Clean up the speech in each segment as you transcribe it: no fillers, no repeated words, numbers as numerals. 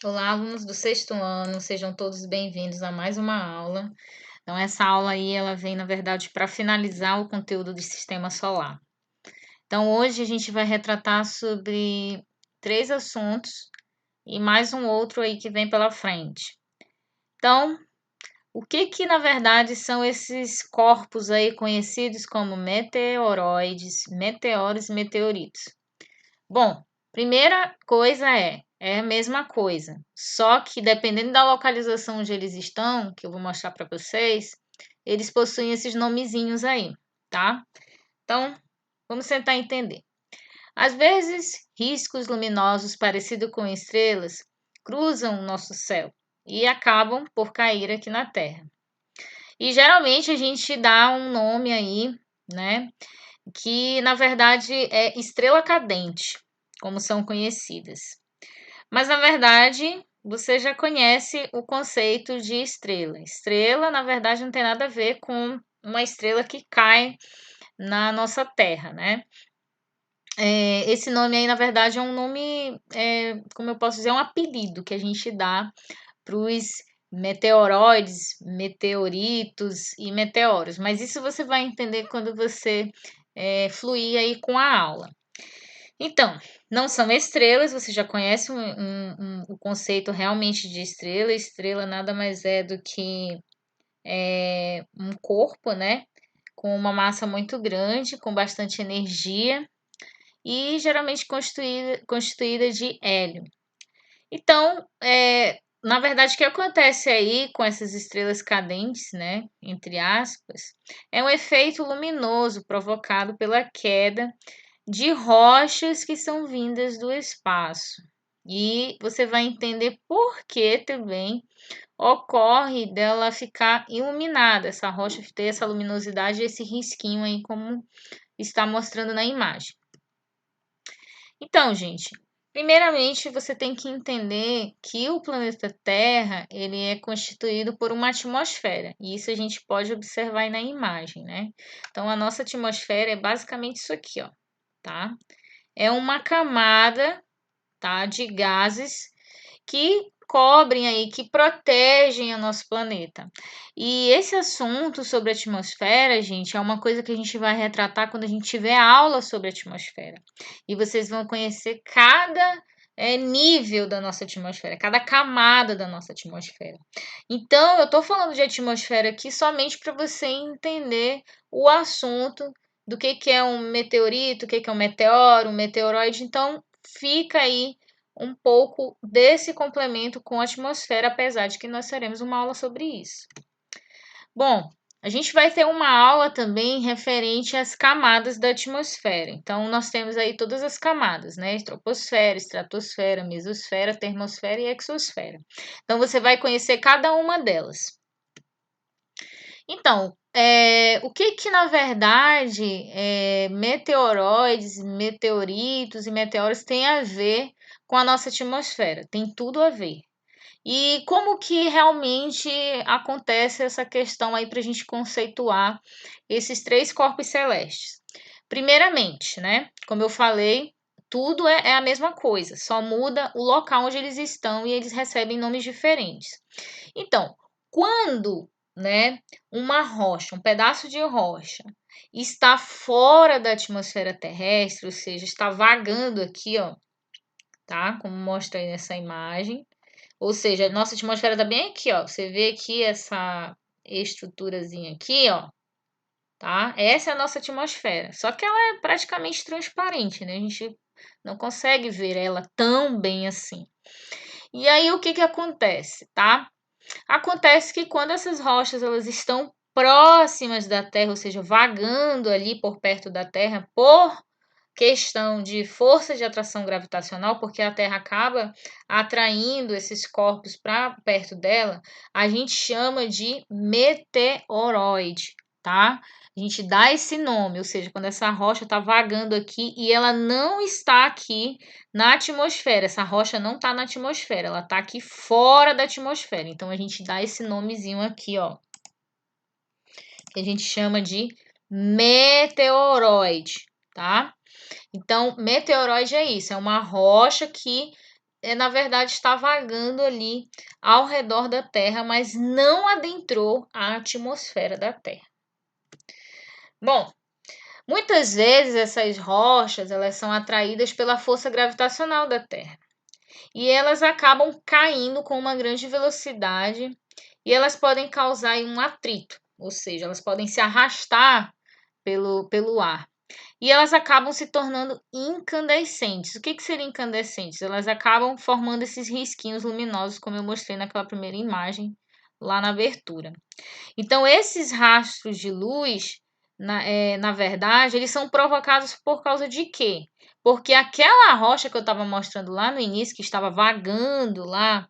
Olá, alunos do sexto ano, sejam todos bem-vindos a mais uma aula. Então, essa aula aí, ela vem, na verdade, para finalizar o conteúdo do Sistema Solar. Então, hoje a gente vai retratar sobre 3 assuntos e mais um outro aí que vem pela frente. Então, o que que, na verdade, são esses corpos aí conhecidos como meteoroides, meteoros e meteoritos? Bom, primeira coisa é a mesma coisa, só que dependendo da localização onde eles estão, que eu vou mostrar para vocês, eles possuem esses nomezinhos aí, tá? Então, vamos tentar entender. Às vezes, riscos luminosos parecidos com estrelas cruzam o nosso céu e acabam por cair aqui na Terra. E geralmente a gente dá um nome aí, né, que na verdade é estrela cadente, como são conhecidas. Mas na verdade, você já conhece o conceito de estrela. Estrela, na verdade, não tem nada a ver com uma estrela que cai na nossa Terra, né? Esse nome aí, na verdade, é um nome, como eu posso dizer, é um apelido que a gente dá para os meteoroides, meteoritos e meteoros. Mas isso você vai entender quando você fluir aí com a aula. Então, não são estrelas, você já conhece o conceito realmente de estrela. Estrela nada mais é do que um corpo, né? Com uma massa muito grande, com bastante energia e geralmente constituída de hélio. Então, na verdade, o que acontece aí com essas estrelas cadentes, né? Entre aspas, é um efeito luminoso provocado pela queda de rochas que são vindas do espaço. E você vai entender por que também ocorre dela ficar iluminada, essa rocha ter essa luminosidade, esse risquinho aí, como está mostrando na imagem. Então, gente, primeiramente você tem que entender que o planeta Terra, ele é constituído por uma atmosfera, e isso a gente pode observar aí na imagem, né? Então, a nossa atmosfera é basicamente isso aqui, ó, tá? É uma camada, tá, de gases que cobrem aí, que protegem o nosso planeta. E esse assunto sobre a atmosfera, gente, é uma coisa que a gente vai retratar quando a gente tiver aula sobre a atmosfera. E vocês vão conhecer cada nível da nossa atmosfera, cada camada da nossa atmosfera. Então, eu estou falando de atmosfera aqui somente para você entender o assunto do que é um meteorito, o que é um meteoro, um meteoroide. Então, fica aí um pouco desse complemento com a atmosfera, apesar de que nós teremos uma aula sobre isso. Bom, a gente vai ter uma aula também referente às camadas da atmosfera. Então, nós temos aí todas as camadas, né? Troposfera, estratosfera, mesosfera, termosfera e exosfera. Então, você vai conhecer cada uma delas. Então, o que que na verdade meteoroides, meteoritos e meteoros têm a ver com a nossa atmosfera? Tem tudo a ver. E como que realmente acontece essa questão aí para a gente conceituar esses 3 corpos celestes? Primeiramente, né, como eu falei, tudo é a mesma coisa, só muda o local onde eles estão e eles recebem nomes diferentes. Então, quando, né, uma rocha, um pedaço de rocha, está fora da atmosfera terrestre, ou seja, está vagando aqui, ó, tá? Como mostra aí nessa imagem. Ou seja, a nossa atmosfera está bem aqui, ó. Você vê aqui essa estruturazinha aqui, ó, tá? Essa é a nossa atmosfera. Só que ela é praticamente transparente, né? A gente não consegue ver ela tão bem assim. E aí o que que acontece, tá? Acontece que quando essas rochas elas estão próximas da Terra, ou seja, vagando ali por perto da Terra, por questão de força de atração gravitacional, porque a Terra acaba atraindo esses corpos para perto dela, a gente chama de meteoroide, tá? A gente dá esse nome, ou seja, quando essa rocha está vagando aqui e ela não está aqui na atmosfera, essa rocha não está na atmosfera, ela está aqui fora da atmosfera. Então a gente dá esse nomezinho aqui, ó, que a gente chama de meteoroide, tá? Então, meteoroide é isso, é uma rocha que na verdade, está vagando ali ao redor da Terra, mas não adentrou a atmosfera da Terra. Bom, muitas vezes essas rochas elas são atraídas pela força gravitacional da Terra e elas acabam caindo com uma grande velocidade e elas podem causar aí um atrito, ou seja, elas podem se arrastar pelo ar. E elas acabam se tornando incandescentes. O que seria incandescentes? Elas acabam formando esses risquinhos luminosos, como eu mostrei naquela primeira imagem lá na abertura. Então, esses rastros de luz, na verdade, eles são provocados por causa de quê? Porque aquela rocha que eu estava mostrando lá no início, que estava vagando lá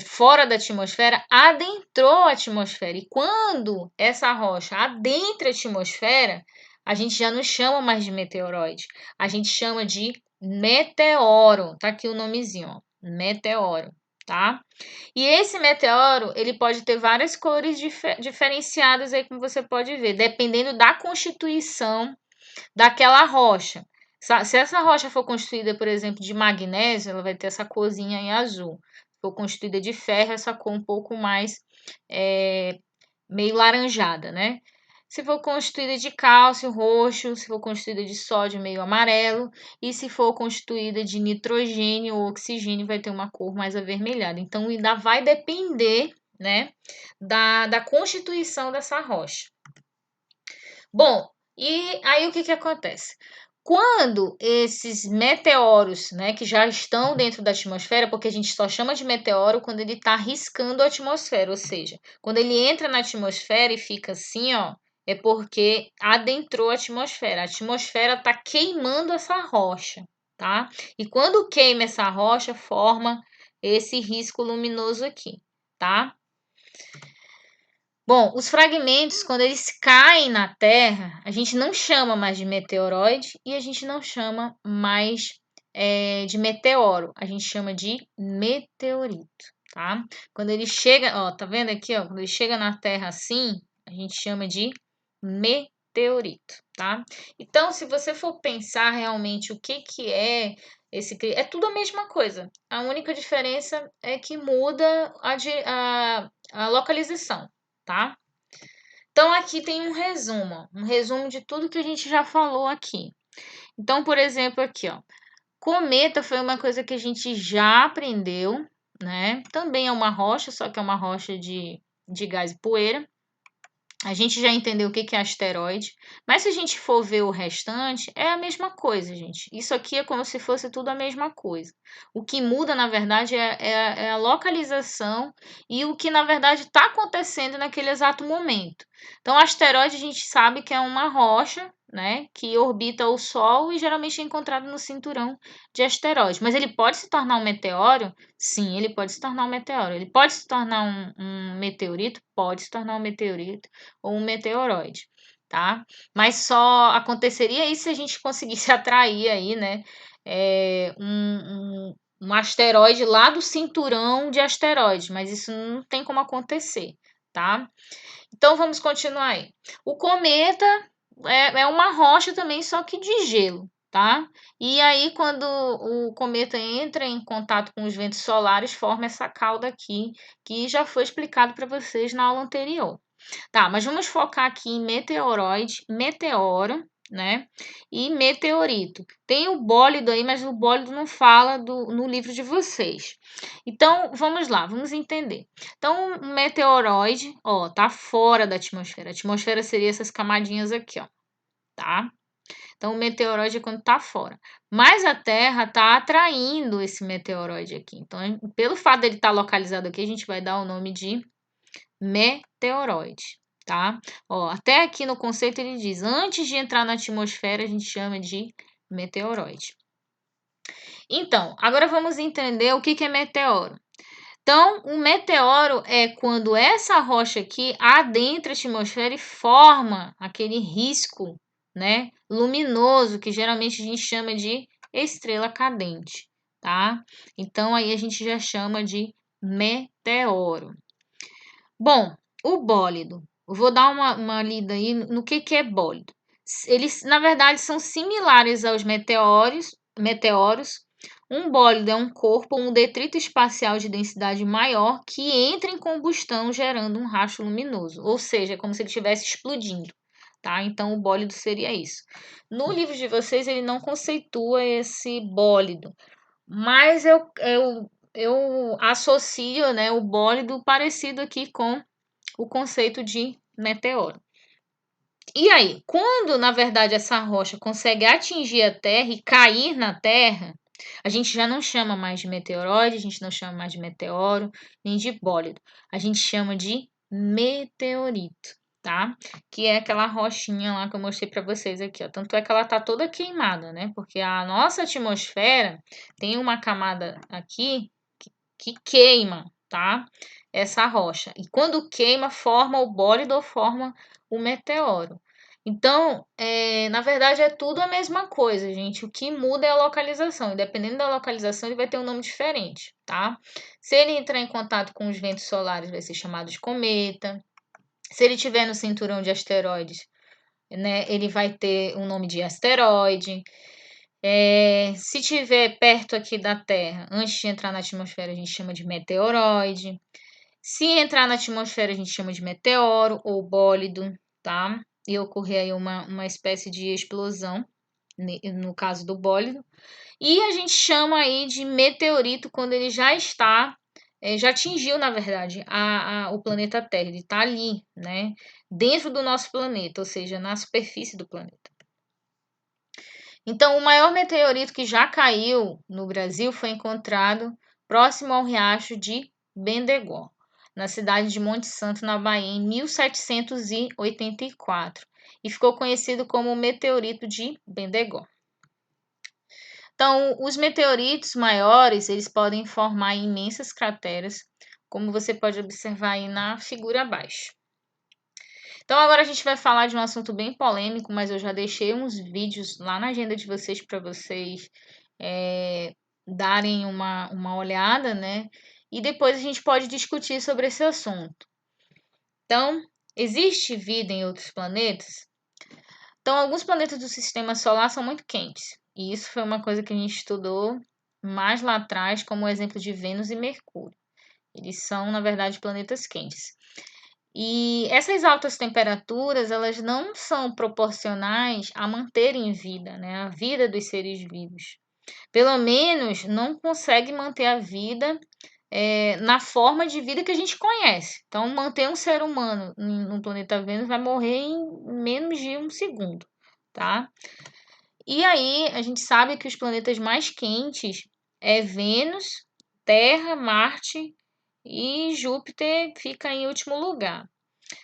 fora da atmosfera, adentrou a atmosfera. E quando essa rocha adentra a atmosfera, a gente já não chama mais de meteoroide, a gente chama de meteoro. Tá aqui o nomezinho, ó, meteoro, tá? E esse meteoro, ele pode ter várias cores diferenciadas aí, como você pode ver, dependendo da constituição daquela rocha. Se essa rocha for constituída, por exemplo, de magnésio, ela vai ter essa corzinha em azul. Se for constituída de ferro, essa cor um pouco mais meio laranjada, né? Se for constituída de cálcio, roxo. Se for constituída de sódio, meio amarelo. E se for constituída de nitrogênio ou oxigênio, vai ter uma cor mais avermelhada. Então, ainda vai depender, né, da constituição dessa rocha. Bom, e aí o que acontece? Quando esses meteoros, né, que já estão dentro da atmosfera, porque a gente só chama de meteoro quando ele está riscando a atmosfera, ou seja, quando ele entra na atmosfera e fica assim, ó, é porque adentrou a atmosfera. A atmosfera está queimando essa rocha, tá? E quando queima essa rocha, forma esse risco luminoso aqui, tá? Bom, os fragmentos, quando eles caem na Terra, a gente não chama mais de meteoroide e a gente não chama mais de meteoro, a gente chama de meteorito, tá? Quando ele chega, ó, tá vendo aqui, ó, quando ele chega na Terra assim, a gente chama de meteorito, tá? Então, se você for pensar realmente o que é é tudo a mesma coisa. A única diferença é que muda a localização, tá? Então, aqui tem um resumo de tudo que a gente já falou aqui. Então, por exemplo, aqui, ó, cometa foi uma coisa que a gente já aprendeu, né? Também é uma rocha, só que é uma rocha de gás e poeira. A gente já entendeu o que é asteroide, mas se a gente for ver o restante, é a mesma coisa, gente. Isso aqui é como se fosse tudo a mesma coisa. O que muda, na verdade, é a localização e o que, na verdade, está acontecendo naquele exato momento. Então, asteroide a gente sabe que é uma rocha, né, que orbita o Sol e geralmente é encontrado no cinturão de asteroides. Mas ele pode se tornar um meteoro? Sim, ele pode se tornar um meteoro. Ele pode se tornar um meteorito? Pode se tornar um meteorito ou um meteoroide, tá? Mas só aconteceria isso se a gente conseguisse atrair aí, né, um asteroide lá do cinturão de asteroides, mas isso não tem como acontecer, tá? Então vamos continuar aí. O cometa é uma rocha também, só que de gelo, tá? E aí, quando o cometa entra em contato com os ventos solares, forma essa cauda aqui, que já foi explicado para vocês na aula anterior. Tá, mas vamos focar aqui em meteoroide, meteoro, né? E meteorito. Tem o bólido aí, mas o bólido não fala no livro de vocês. Então, vamos lá, vamos entender. Então, um meteoroide, ó, tá fora da atmosfera. A atmosfera seria essas camadinhas aqui, ó, tá? Então, o meteoroide é quando tá fora. Mas a Terra tá atraindo esse meteoroide aqui. Então, pelo fato dele estar localizado aqui, a gente vai dar o nome de meteoroide, tá? Ó, até aqui no conceito ele diz, antes de entrar na atmosfera, a gente chama de meteoroide. Então, agora vamos entender o que é meteoro. Então, um meteoro é quando essa rocha aqui adentra a atmosfera e forma aquele risco, né, luminoso, que geralmente a gente chama de estrela cadente, tá? Então, aí a gente já chama de meteoro. Bom, o bólido. Eu vou dar uma lida aí no que é bólido. Eles, na verdade, são similares aos meteoros, Um bólido é um corpo ou um detrito espacial de densidade maior que entra em combustão gerando um racho luminoso, ou seja, é como se ele estivesse explodindo, tá? Então o bólido seria isso. No livro de vocês ele não conceitua esse bólido, mas eu associo, né, o bólido parecido aqui com o conceito de meteoro. E aí, quando na verdade essa rocha consegue atingir a Terra e cair na Terra, a gente já não chama mais de meteoroide, a gente não chama mais de meteoro, nem de bólido. A gente chama de meteorito, tá? Que é aquela rochinha lá que eu mostrei para vocês aqui, ó. Tanto é que ela tá toda queimada, né? Porque a nossa atmosfera tem uma camada aqui que queima, tá? Essa rocha. E quando queima, forma o bólido ou forma o meteoro. Então, na verdade, é tudo a mesma coisa, gente. O que muda é a localização. E dependendo da localização, ele vai ter um nome diferente, tá? Se ele entrar em contato com os ventos solares, vai ser chamado de cometa. Se ele estiver no cinturão de asteroides, né, ele vai ter um nome de asteroide. Se tiver perto aqui da Terra, antes de entrar na atmosfera, a gente chama de meteoroide. Se entrar na atmosfera, a gente chama de meteoro ou bólido, tá? E ocorrer aí uma espécie de explosão, no caso do bólido. E a gente chama aí de meteorito quando ele já está, já atingiu, na verdade, o planeta Terra. Ele está ali, né? Dentro do nosso planeta, ou seja, na superfície do planeta. Então, o maior meteorito que já caiu no Brasil foi encontrado próximo ao riacho de Bendegó, na cidade de Monte Santo, na Bahia, em 1784, e ficou conhecido como o meteorito de Bendegó. Então, os meteoritos maiores, eles podem formar imensas crateras, como você pode observar aí na figura abaixo. Então, agora a gente vai falar de um assunto bem polêmico, mas eu já deixei uns vídeos lá na agenda de vocês para vocês darem uma olhada, né? E depois a gente pode discutir sobre esse assunto. Então, existe vida em outros planetas? Então, alguns planetas do sistema solar são muito quentes. E isso foi uma coisa que a gente estudou mais lá atrás, como o exemplo de Vênus e Mercúrio. Eles são, na verdade, planetas quentes. E essas altas temperaturas, elas não são proporcionais a manterem vida, né? A vida dos seres vivos. Pelo menos não consegue manter a vida na forma de vida que a gente conhece. Então, manter um ser humano no planeta Vênus vai morrer em menos de um segundo, tá? E aí, a gente sabe que os planetas mais quentes é Vênus, Terra, Marte e Júpiter fica em último lugar.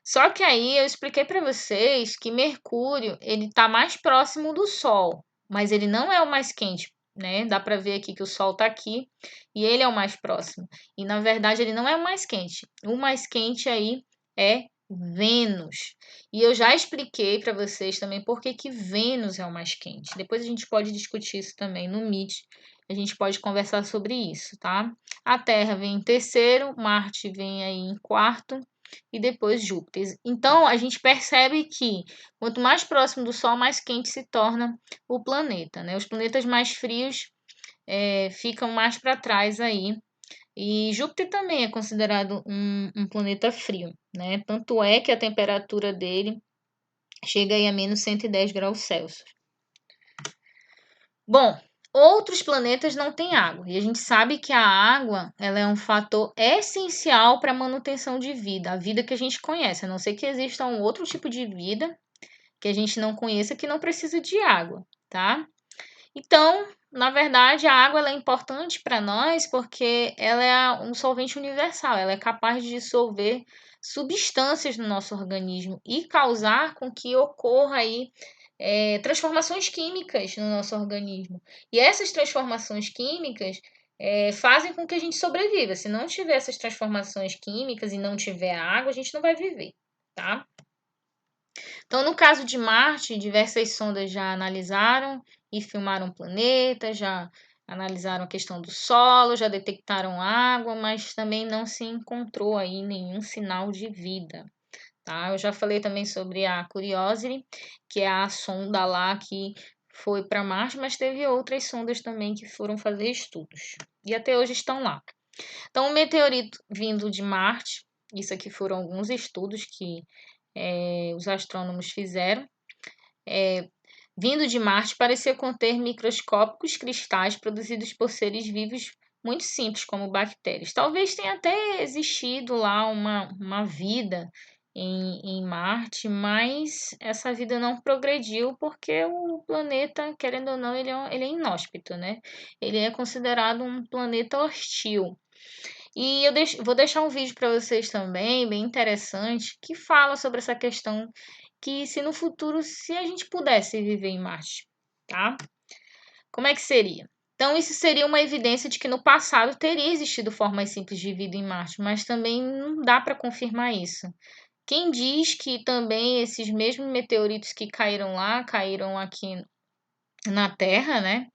Só que aí eu expliquei para vocês que Mercúrio, ele está mais próximo do Sol, mas ele não é o mais quente, né? Dá para ver aqui que o Sol está aqui e ele é o mais próximo. E na verdade ele não é o mais quente. O mais quente aí é Vênus. E eu já expliquei para vocês também por que Vênus é o mais quente. Depois a gente pode discutir isso também no Meet. A gente pode conversar sobre isso, tá? A Terra vem em terceiro, Marte vem aí em quarto e depois Júpiter. Então, a gente percebe que quanto mais próximo do Sol, mais quente se torna o planeta, né? Os planetas mais frios ficam mais para trás aí. E Júpiter também é considerado um planeta frio, né? Tanto é que a temperatura dele chega aí a menos 110 graus Celsius. Bom, outros planetas não têm água, e a gente sabe que a água ela é um fator essencial para a manutenção de vida, a vida que a gente conhece, a não ser que exista um outro tipo de vida que a gente não conheça que não precisa de água, tá? Então, na verdade, a água ela é importante para nós porque ela é um solvente universal, ela é capaz de dissolver substâncias no nosso organismo e causar com que ocorra aí transformações químicas no nosso organismo. E essas transformações químicas fazem com que a gente sobreviva. Se não tiver essas transformações químicas e não tiver água, a gente não vai viver, tá? Então, no caso de Marte, diversas sondas já analisaram e filmaram o planeta, já analisaram a questão do solo, já detectaram água, mas também não se encontrou aí nenhum sinal de vida, tá? Eu já falei também sobre a Curiosity, que é a sonda lá que foi para Marte, mas teve outras sondas também que foram fazer estudos. E até hoje estão lá. Então, o meteorito vindo de Marte, isso aqui foram alguns estudos que os astrônomos fizeram. Vindo de Marte, parecia conter microscópicos cristais produzidos por seres vivos muito simples, como bactérias. Talvez tenha até existido lá uma vida em Marte, mas essa vida não progrediu porque o planeta, querendo ou não, ele é inóspito, né? Ele é considerado um planeta hostil. E vou deixar um vídeo para vocês também, bem interessante, que fala sobre essa questão que se no futuro, se a gente pudesse viver em Marte, tá? Como é que seria? Então, isso seria uma evidência de que no passado teria existido formas simples de vida em Marte, mas também não dá para confirmar isso. Quem diz que também esses mesmos meteoritos que caíram lá, caíram aqui na Terra, né?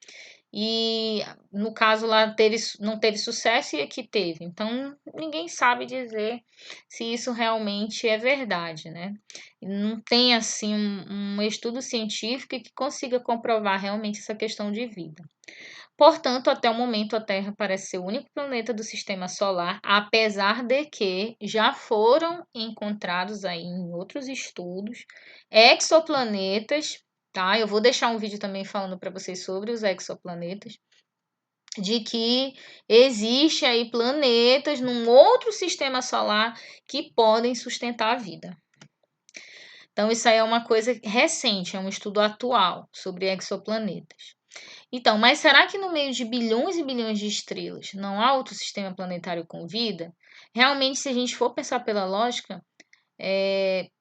E no caso lá não teve sucesso e aqui teve. Então ninguém sabe dizer se isso realmente é verdade, né? Não tem assim um estudo científico que consiga comprovar realmente essa questão de vida. Portanto, até o momento a Terra parece ser o único planeta do sistema solar, apesar de que já foram encontrados aí em outros estudos exoplanetas, tá? Eu vou deixar um vídeo também falando para vocês sobre os exoplanetas, de que existe aí planetas num outro sistema solar que podem sustentar a vida. Então, isso aí é uma coisa recente, é um estudo atual sobre exoplanetas. Então, mas será que no meio de bilhões e bilhões de estrelas não há outro sistema planetário com vida? Realmente, se a gente for pensar pela lógica,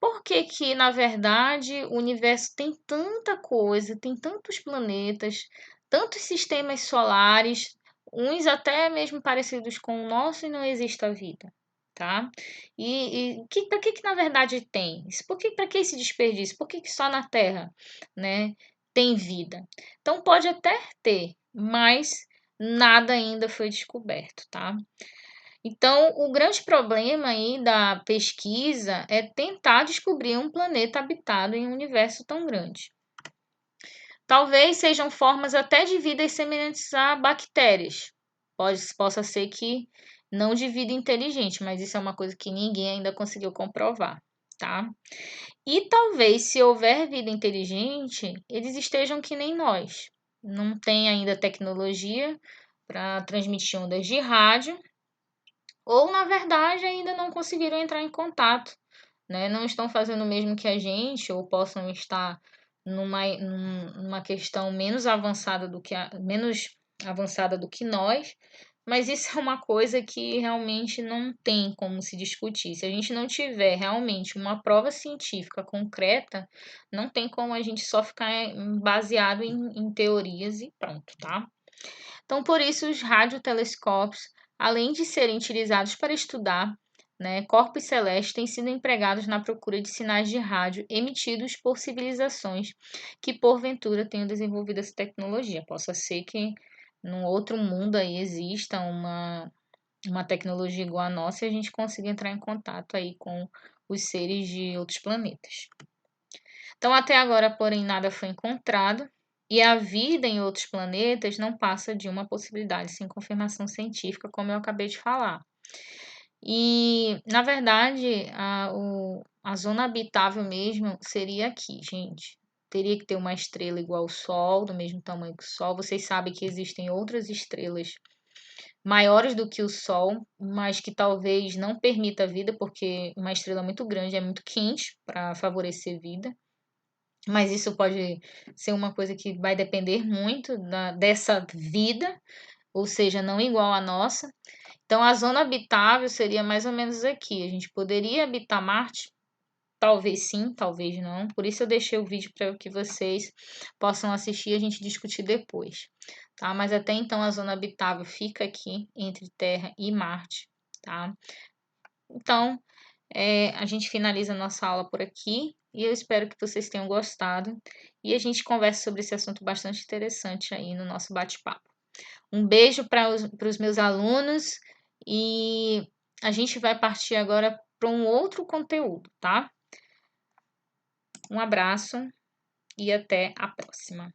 por que que, na verdade, o universo tem tanta coisa, tem tantos planetas, tantos sistemas solares, uns até mesmo parecidos com o nosso e não existe a vida, tá? Para que que na verdade tem? Para que esse desperdício? Por que que só na Terra, né, tem vida? Então pode até ter, mas nada ainda foi descoberto, tá? Então, o grande problema aí da pesquisa é tentar descobrir um planeta habitado em um universo tão grande. Talvez sejam formas até de vidas semelhantes a bactérias. Possa ser que não de vida inteligente, mas isso é uma coisa que ninguém ainda conseguiu comprovar, tá? E talvez, se houver vida inteligente, eles estejam que nem nós. Não tem ainda tecnologia para transmitir ondas de rádio, ou na verdade ainda não conseguiram entrar em contato, né? Não estão fazendo o mesmo que a gente, ou possam estar numa questão menos avançada do que nós, mas isso é uma coisa que realmente não tem como se discutir. Se a gente não tiver realmente uma prova científica concreta, não tem como a gente só ficar baseado em teorias e pronto, tá? Então, por isso, os radiotelescópios, além de serem utilizados para estudar, né, corpos celestes, têm sido empregados na procura de sinais de rádio emitidos por civilizações que, porventura, tenham desenvolvido essa tecnologia. Possa ser que num outro mundo aí exista uma tecnologia igual a nossa e a gente consiga entrar em contato aí com os seres de outros planetas. Então, até agora, porém, nada foi encontrado e a vida em outros planetas não passa de uma possibilidade sem confirmação científica, como eu acabei de falar. E, na verdade, a zona habitável mesmo seria aqui, gente. Teria que ter uma estrela igual ao Sol, do mesmo tamanho que o Sol. Vocês sabem que existem outras estrelas maiores do que o Sol, mas que talvez não permita a vida, porque uma estrela muito grande é muito quente para favorecer vida. Mas isso pode ser uma coisa que vai depender muito dessa vida, ou seja, não igual à nossa. Então, a zona habitável seria mais ou menos aqui. A gente poderia habitar Marte? Talvez sim, talvez não. Por isso eu deixei o vídeo para que vocês possam assistir e a gente discutir depois, tá? Mas até então a zona habitável fica aqui entre Terra e Marte, tá? Então, a gente finaliza a nossa aula por aqui e eu espero que vocês tenham gostado e a gente conversa sobre esse assunto bastante interessante aí no nosso bate-papo. Um beijo para os meus alunos e a gente vai partir agora para um outro conteúdo, tá? Um abraço e até a próxima.